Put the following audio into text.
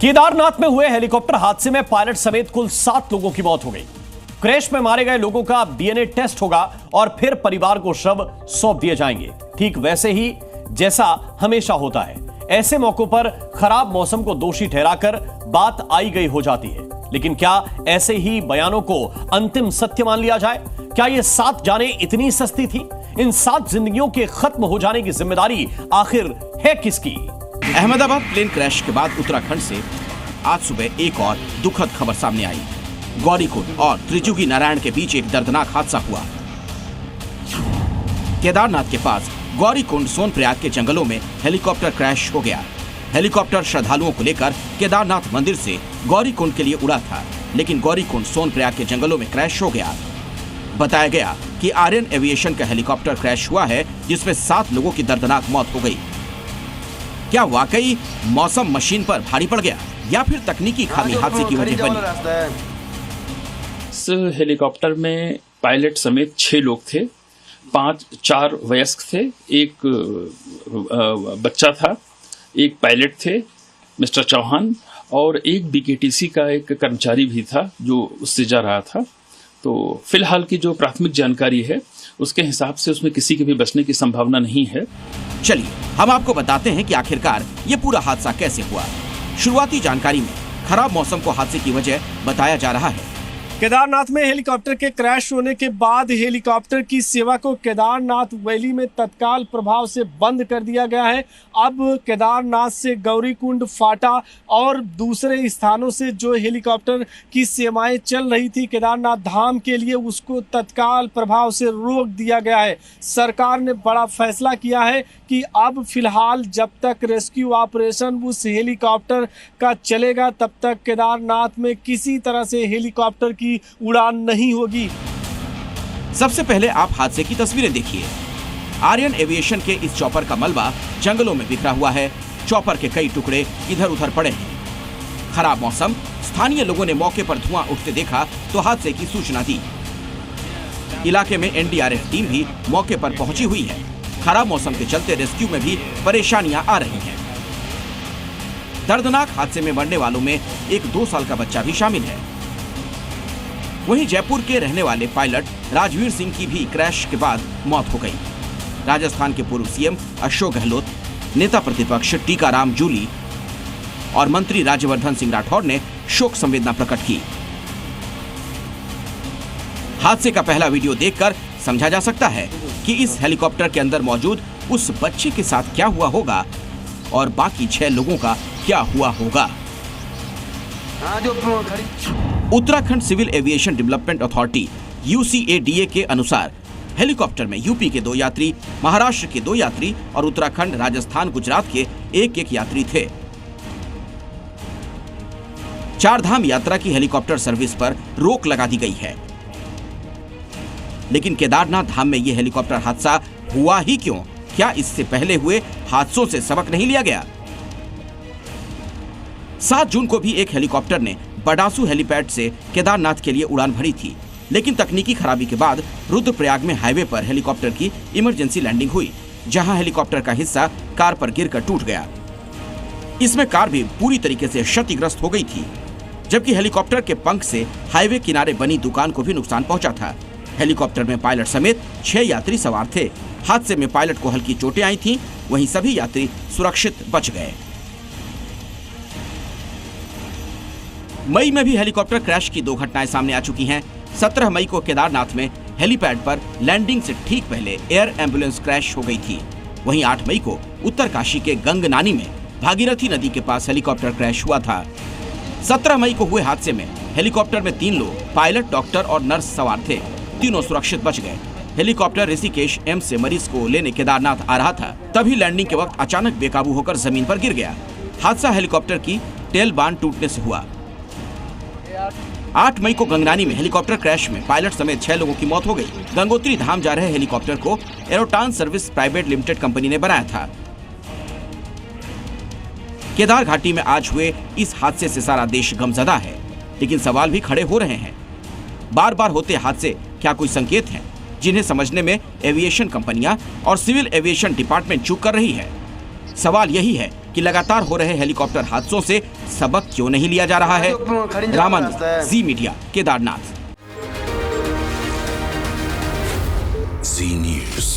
केदारनाथ में हुए हेलीकॉप्टर हादसे में पायलट समेत कुल 7 लोगों की मौत हो गई। क्रैश में मारे गए लोगों का डीएनए टेस्ट होगा और फिर परिवार को शव सौंप दिए जाएंगे, ठीक वैसे ही जैसा हमेशा होता है। ऐसे मौकों पर खराब मौसम को दोषी ठहराकर बात आई गई हो जाती है, लेकिन क्या ऐसे ही बयानों को अंतिम सत्य मान लिया जाए? क्या ये 7 जानें इतनी सस्ती थी? इन 7 जिंदगियों के खत्म हो जाने की जिम्मेदारी आखिर है किसकी? अहमदाबाद प्लेन क्रैश के बाद उत्तराखंड से आज सुबह एक और दुखद खबर सामने आई। गौरीकुंड और त्रिजुगी नारायण के बीच एक दर्दनाक हादसा हुआ। केदारनाथ के पास गौरीकुंड सोनप्रयाग के जंगलों में हेलीकॉप्टर क्रैश हो गया। हेलीकॉप्टर श्रद्धालुओं को लेकर केदारनाथ मंदिर से गौरीकुंड के लिए उड़ा था, लेकिन गौरीकुंड सोनप्रयाग के जंगलों में क्रैश हो गया। बताया गया कि आर्यन एविएशन का हेलीकॉप्टर क्रैश हुआ है, जिसमें 7 लोगों की दर्दनाक मौत हो गई। क्या वाकई मौसम मशीन पर भारी पड़ गया या फिर तकनीकी खामी हादसे की वजह बनी? इस हेलीकॉप्टर में पायलट समेत 6 लोग थे। 4 वयस्क थे, एक बच्चा था, एक पायलट थे मिस्टर चौहान, और एक बीकेटीसी का एक कर्मचारी भी था जो उससे जा रहा था। तो फिलहाल की जो प्राथमिक जानकारी है उसके हिसाब से उसमें किसी के भी बचने की संभावना नहीं है। चलिए हम आपको बताते हैं कि आखिरकार ये पूरा हादसा कैसे हुआ। शुरुआती जानकारी में खराब मौसम को हादसे की वजह बताया जा रहा है। केदारनाथ में हेलीकॉप्टर के क्रैश होने के बाद हेलीकॉप्टर की सेवा को केदारनाथ वैली में तत्काल प्रभाव से बंद कर दिया गया है। अब केदारनाथ से गौरीकुंड, फाटा और दूसरे स्थानों से जो हेलीकॉप्टर की सेवाएं चल रही थी केदारनाथ धाम के लिए, उसको तत्काल प्रभाव से रोक दिया गया है। सरकार ने बड़ा फैसला किया है कि अब फिलहाल जब तक रेस्क्यू ऑपरेशन उस हेलीकॉप्टर का चलेगा, तब तक केदारनाथ में किसी तरह से हेलीकॉप्टर की उड़ान नहीं होगी। सबसे पहले आप हादसे की तस्वीरें देखिए। आर्यन एविएशन के इस चॉपर का मलबा जंगलों में बिखरा हुआ है। चॉपर के कई टुकड़े इधर उधर पड़े हैं। खराब मौसम, स्थानीय लोगों ने मौके पर धुआं उठते देखा तो हादसे की सूचना दी। इलाके में एनडीआरएफ टीम भी मौके पर पहुंची हुई है। खराब मौसम के चलते रेस्क्यू में भी परेशानियां आ रही हैं। दर्दनाक हादसे में मरने वालों में एक 2 साल का बच्चा भी शामिल है। वहीं जयपुर के रहने वाले पायलट राजवीर सिंह की भी क्रैश के बाद मौत हो गई। राजस्थान के पूर्व सीएम अशोक गहलोत, नेता प्रतिपक्ष टीकाराम जूली और मंत्री राज्यवर्धन सिंह राठौर ने शोक संवेदना प्रकट की। हादसे का पहला वीडियो देखकर समझा जा सकता है कि इस हेलीकॉप्टर के अंदर मौजूद उस बच्चे के साथ क्या हुआ होगा और बाकी 6 लोगों का क्या हुआ होगा। Uttarakhand civil aviation development authority UCADA के अनुसार हेलीकॉप्टर में यूपी के 2 यात्री, महाराष्ट्र के 2 यात्री और उत्तराखंड, राजस्थान, गुजरात के 1-1 यात्री थे। 4 धाम यात्रा की हेलीकॉप्टर सर्विस पर रोक लगा दी गई है। लेकिन केदारनाथ धाम में यह हेलीकॉप्टर हादसा हुआ ही क्यों? क्या इससे पहले हुए हादसों से सबक नहीं लिया गया? 7 जून को भी एक हेलीकॉप्टर ने बडासू हेलीपैड से केदारनाथ के लिए उड़ान भरी थी, लेकिन तकनीकी खराबी के बाद रुद्रप्रयाग में हाईवे पर हेलीकॉप्टर की इमरजेंसी लैंडिंग हुई, जहां हेलीकॉप्टर का हिस्सा कार पर गिरकर टूट गया। इसमें कार भी पूरी तरीके से क्षतिग्रस्त हो गई थी, जबकि हेलीकॉप्टर के पंख से हाईवे किनारे बनी दुकान को भी नुकसान पहुंचा था। हेलीकॉप्टर में पायलट समेत 6 यात्री सवार थे। हादसे में पायलट को हल्की चोटें आई थीं, वहीं सभी यात्री सुरक्षित बच गए। मई में भी हेलीकॉप्टर क्रैश की 2 घटनाएं सामने आ चुकी हैं। 17 मई को केदारनाथ में हेलीपैड पर लैंडिंग से ठीक पहले एयर एम्बुलेंस क्रैश हो गई थी। वहीं 8 मई को उत्तरकाशी के गंगनानी में भागीरथी नदी के पास हेलीकॉप्टर क्रैश हुआ था। 17 मई को हुए हादसे में हेलीकॉप्टर में 3 लोग, पायलट, डॉक्टर और नर्स सवार थे। तीनों सुरक्षित बच गए। हेलीकॉप्टर ऋषिकेश एम्स से मरीज को लेने केदारनाथ आ रहा था, तभी लैंडिंग के वक्त अचानक बेकाबू होकर जमीन पर गिर गया। हादसा हेलीकॉप्टर की टेल बान टूटने से हुआ। 8 मई को गंगनानी में हेलीकॉप्टर क्रैश में पायलट समेत 6 लोगों की मौत हो गई। गंगोत्री धाम जा रहे हेलीकॉप्टर को एरोटान सर्विस प्राइवेट लिमिटेड कंपनी ने बनाया था। केदार घाटी में आज हुए इस हादसे से सारा देश गमजदा है, लेकिन सवाल भी खड़े हो रहे हैं। बार बार होते हादसे क्या कोई संकेत हैं जिन्हें समझने में एविएशन कंपनियां और सिविल एविएशन डिपार्टमेंट चूक कर रही है? सवाल यही है कि लगातार हो रहे हेलीकॉप्टर हादसों से सबक क्यों नहीं लिया जा रहा है। रामानंद, जी मीडिया, केदारनाथ। जी न्यूज़।